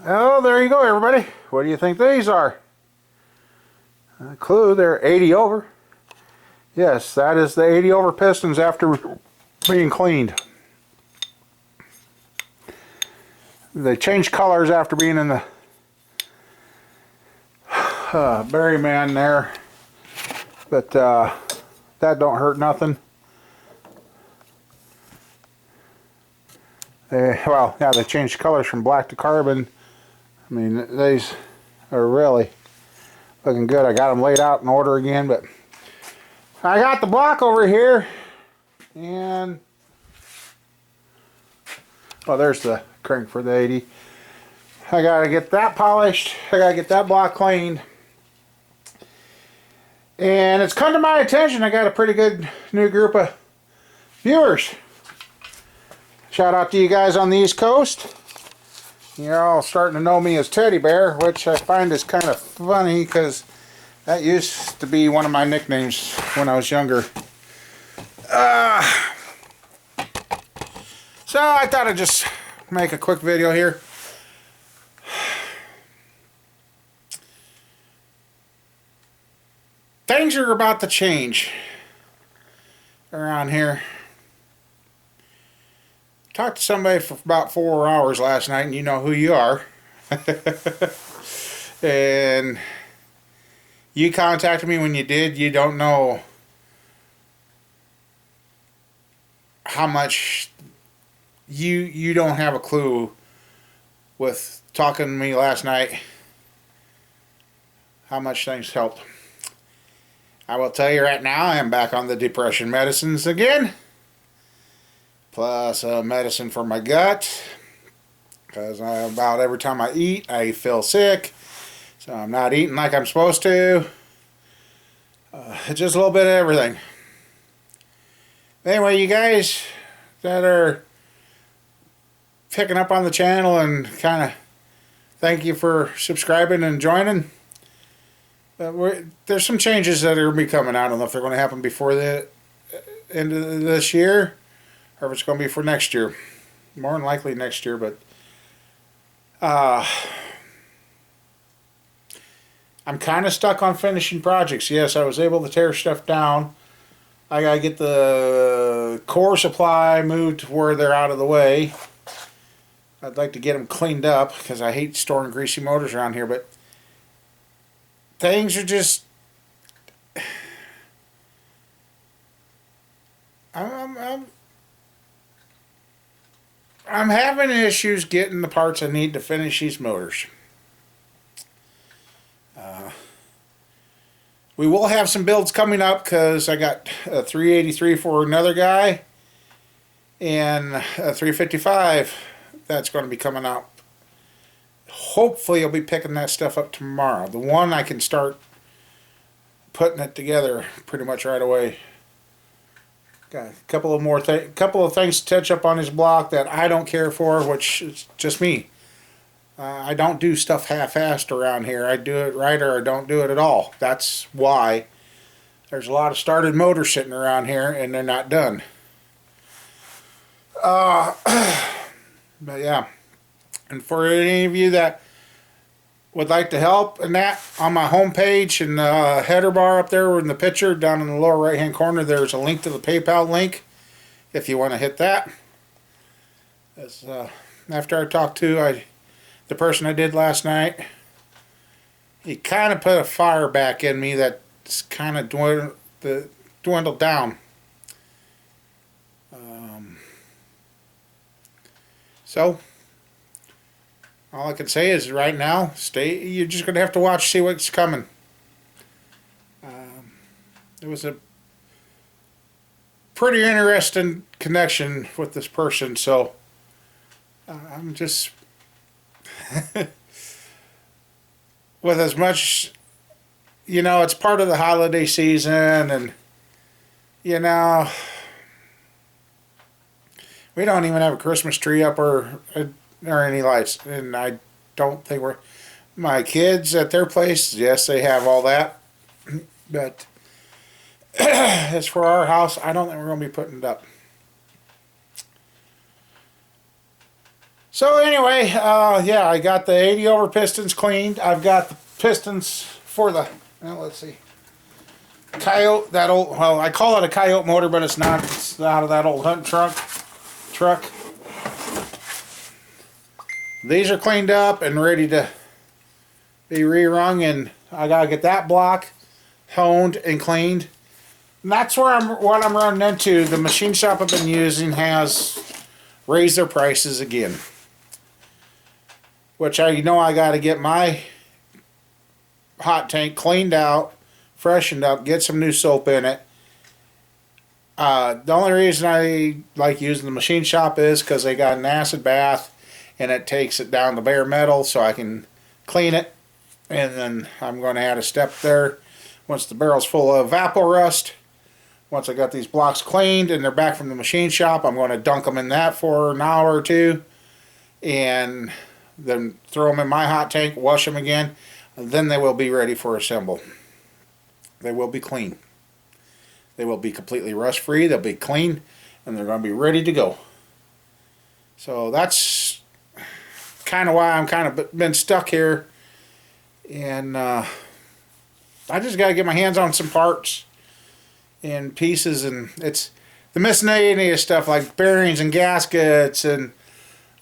Oh, there you go, everybody. What do you think these are? Clue, they're 80 over. Yes, that is the 80 over pistons after being cleaned. They change colors after being in the Berry Man there, but that don't hurt nothing. Well, yeah, they changed colors from black to carbon. I mean, these are really looking good. I got them laid out in order again, but I got the block over here, and oh, there's the crank for the 80. I gotta get that polished. I gotta get that block cleaned. And it's come to my attention, I got a pretty good new group of viewers. Shout out to you guys on the East Coast. You're all starting to know me as Teddy Bear, which I find is kind of funny because that used to be one of my nicknames when I was younger. So I thought I'd just make a quick video here. Things are about to change around here. Talked to somebody for about 4 hours last night, and you know who you are. And you contacted me when you did. You don't know how much you don't have a clue with talking to me last night how much things helped. I will tell you right now, I am back on the depression medicines again, plus medicine for my gut, because about every time I eat I feel sick, so I'm not eating like I'm supposed to. Just a little bit of everything. Anyway, you guys that are picking up on the channel, and kind of thank you for subscribing and joining. There's some changes that are going to be coming. I don't know if they're going to happen before the end of this year, or if it's going to be for next year. More than likely next year, but I'm kind of stuck on finishing projects. Yes, I was able to tear stuff down. I got to get the core supply moved to where they're out of the way. I'd like to get them cleaned up because I hate storing greasy motors around here, but things are just... I'm having issues getting the parts I need to finish these motors. We will have some builds coming up because I got a 383 for another guy and a 355 that's going to be coming out. Hopefully I'll be picking that stuff up tomorrow. The one I can start putting it together pretty much right away. Got a couple of things to touch up on his block that I don't care for, which is just me. I don't do stuff half-assed around here. I do it right or I don't do it at all. That's why there's a lot of started motors sitting around here and they're not done. But yeah. And for any of you that would like to help in that, on my homepage in the header bar up there in the picture down in the lower right hand corner, there's a link to the PayPal link if you want to hit that. As, after I talked to the person I did last night, he kind of put a fire back in me that's kind of dwindled down. So all I can say is right now, you're just going to have to watch, see what's coming. It was a pretty interesting connection with this person, so I'm just... with as much, you know, it's part of the holiday season, and, you know, we don't even have a Christmas tree up or any lights, and I don't think my kids at their place, yes, they have all that, but as for our house, I don't think we're going to be putting it up. So anyway, yeah, I got the 80 over pistons cleaned. I've got the pistons for the, well, let's see, Coyote, that old, well, I call it a Coyote motor, but it's not. It's out of that old hunt truck. These are cleaned up and ready to be rerung, and I gotta get that block honed and cleaned. And that's where what I'm running into. The machine shop I've been using has raised their prices again, which I got to get my hot tank cleaned out, freshened up, get some new soap in it. The only reason I like using the machine shop is because they got an acid bath and it takes it down to bare metal, so I can clean it. And then I'm going to add a step there once the barrel's full of Vaporust. Once I got these blocks cleaned and they're back from the machine shop, I'm going to dunk them in that for an hour or two and then throw them in my hot tank, wash them again, and then they will be ready for assemble. They will be clean. They will be completely rust free, they'll be clean, and they're going to be ready to go. So that's kind of why I'm kind of been stuck here, and I just got to get my hands on some parts and pieces, and it's the miscellaneous stuff like bearings and gaskets, and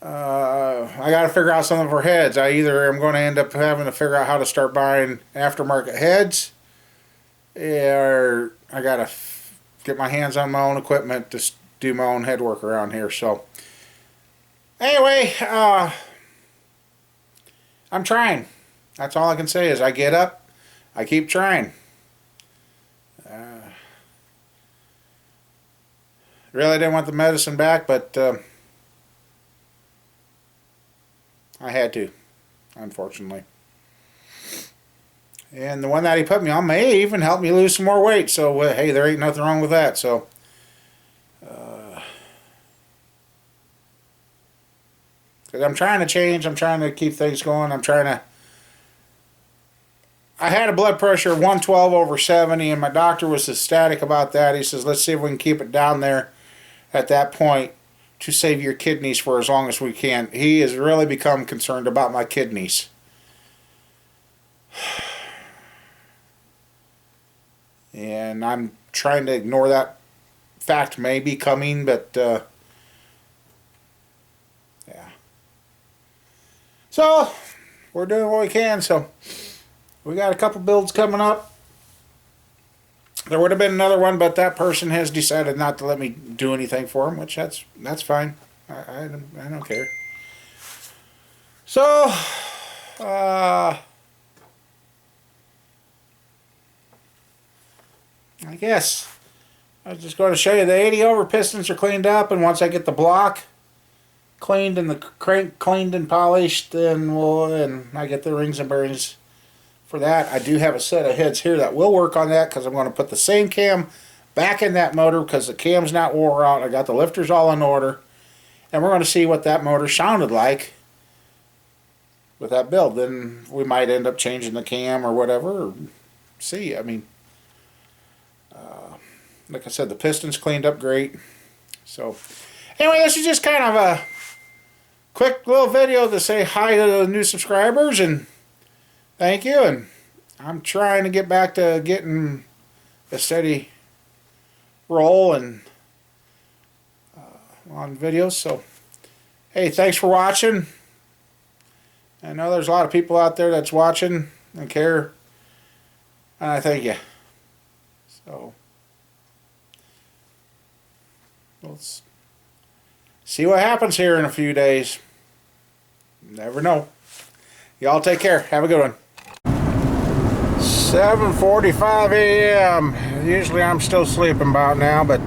I got to figure out something for heads. I either am going to end up having to figure out how to start buying aftermarket heads, or I got to get my hands on my own equipment to do my own head work around here. So anyway, I'm trying. That's all I can say is I get up, I keep trying. Really didn't want the medicine back, but I had to, unfortunately. And the one that he put me on may even help me lose some more weight. So, hey, there ain't nothing wrong with that. So, because I'm trying to change. I'm trying to keep things going. I had a blood pressure of 112 over 70, and my doctor was ecstatic about that. He says, let's see if we can keep it down there at that point to save your kidneys for as long as we can. He has really become concerned about my kidneys. And I'm trying to ignore that fact maybe coming, but yeah. So we're doing what we can. So we got a couple builds coming up. There would have been another one, but that person has decided not to let me do anything for him, which that's fine. I don't care. So I guess I was just going to show you the 80 over pistons are cleaned up, and once I get the block cleaned and the crank cleaned and polished, then I get the rings and bearings for that. I do have a set of heads here that will work on that, because I'm going to put the same cam back in that motor because the cam's not wore out. I got the lifters all in order, and we're going to see what that motor sounded like with that build. Then we might end up changing the cam or whatever, or see. I mean, like I said, the pistons cleaned up great. So anyway, this is just kind of a quick little video to say hi to the new subscribers and thank you. And I'm trying to get back to getting a steady roll and on videos. So hey, thanks for watching. I know there's a lot of people out there that's watching and care, and I thank you. So let's see what happens here in a few days. Never know. Y'all take care. Have a good one. 7:45 a.m. Usually I'm still sleeping about now, but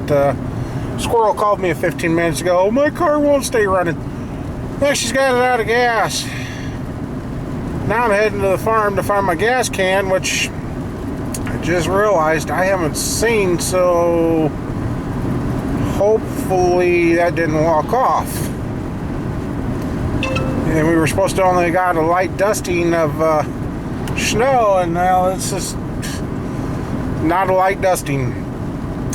Squirrel called me 15 minutes ago. Oh, my car won't stay running. Yeah, she's got it out of gas. Now I'm heading to the farm to find my gas can, which I just realized I haven't seen, so hopefully that didn't walk off. And we were supposed to only got a light dusting of snow, and now it's just not a light dusting.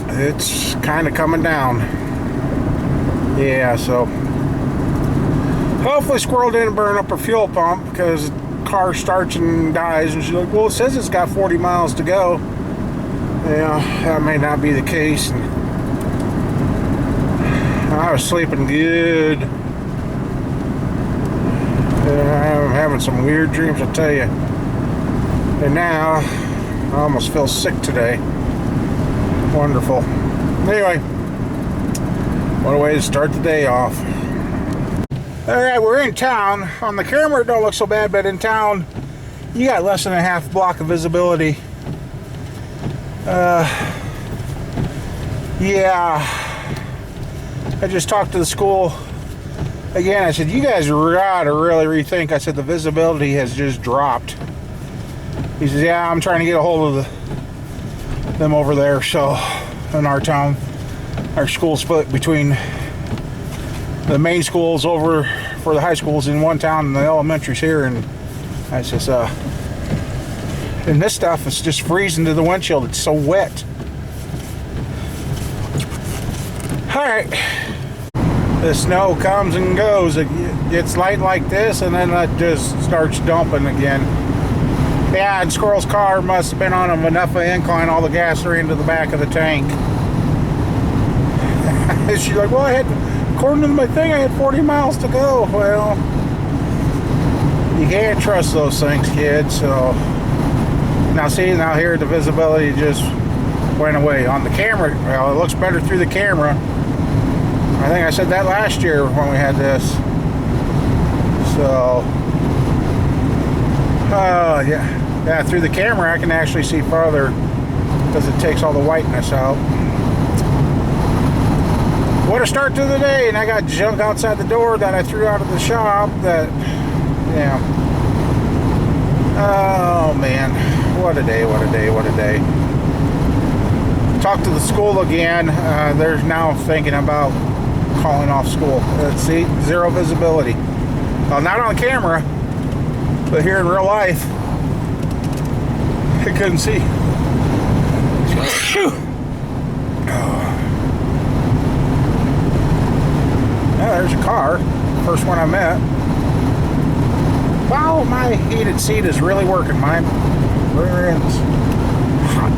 It's kind of coming down. Yeah, so Hopefully Squirrel didn't burn up her fuel pump because the car starts and dies. And she's like, well, it says it's got 40 miles to go. Yeah, that may not be the case. And I was sleeping good. I'm having some weird dreams, I'll tell you. And now, I almost feel sick today. Wonderful. Anyway, what a way to start the day off. Alright, we're in town. On the camera it don't look so bad, but in town you got less than a half block of visibility. Yeah, I just talked to the school again. I said, you guys gotta really rethink. I said, the visibility has just dropped. He says, yeah, I'm trying to get a hold of them over there. So in our town, our school split between the main schools over for the high schools in one town and the elementaries here, and I says, and this stuff is just freezing to the windshield. It's so wet. Alright, the snow comes and goes. It gets light like this, and then it just starts dumping again. Yeah, and Squirrel's car must have been on enough of an incline, all the gas ran into the back of the tank. She's like, well, according to my thing, I had 40 miles to go. Well, you can't trust those things, kids. So now see, now here the visibility just went away on the camera. Well, it looks better through the camera. I think I said that last year when we had this. So yeah, through the camera I can actually see farther because it takes all the whiteness out. What a start to the day, and I got junk outside the door that I threw out of the shop that, yeah. Oh man, what a day, what a day, what a day. Talked to the school again. They're now thinking about calling off school. See, zero visibility. Well, not on camera, but here in real life, I couldn't see. Yeah, there's a car. First one I met. Wow, my heated seat is really working. My rear end's hot.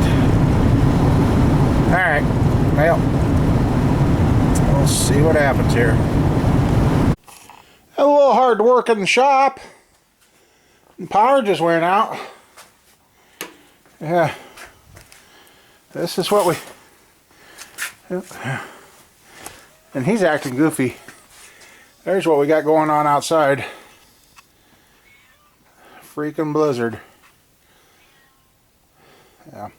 Alright, well, we'll see what happens here. A little hard to work in the shop. The power just went out. Yeah. This is what we... And he's acting goofy. There's what we got going on outside. Freaking blizzard. Yeah.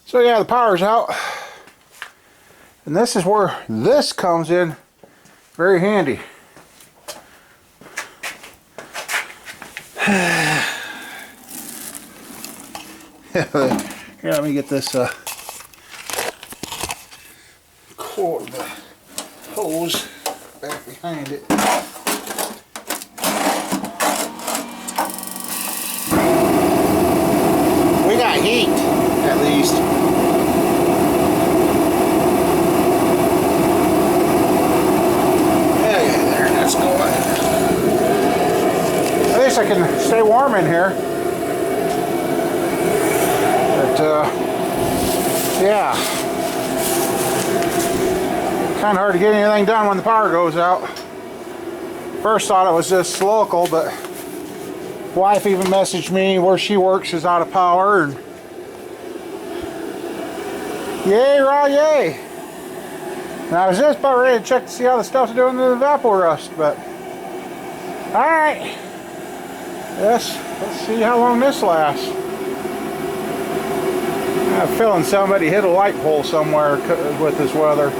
So yeah, the power's out. And this is where this comes in very handy. Here, let me get this cord, the hose back behind it. We got heat, at least. Yeah, there, that's going. At least I can stay warm in here. But, yeah. Kind of hard to get anything done when the power goes out. First thought it was just local, but wife even messaged me where she works is out of power, and yay, raw yay. And I was just about ready to check to see how the stuff's doing to the Vaporust, but alright. Let's see how long this lasts. I have a feeling somebody hit a light pole somewhere with this weather.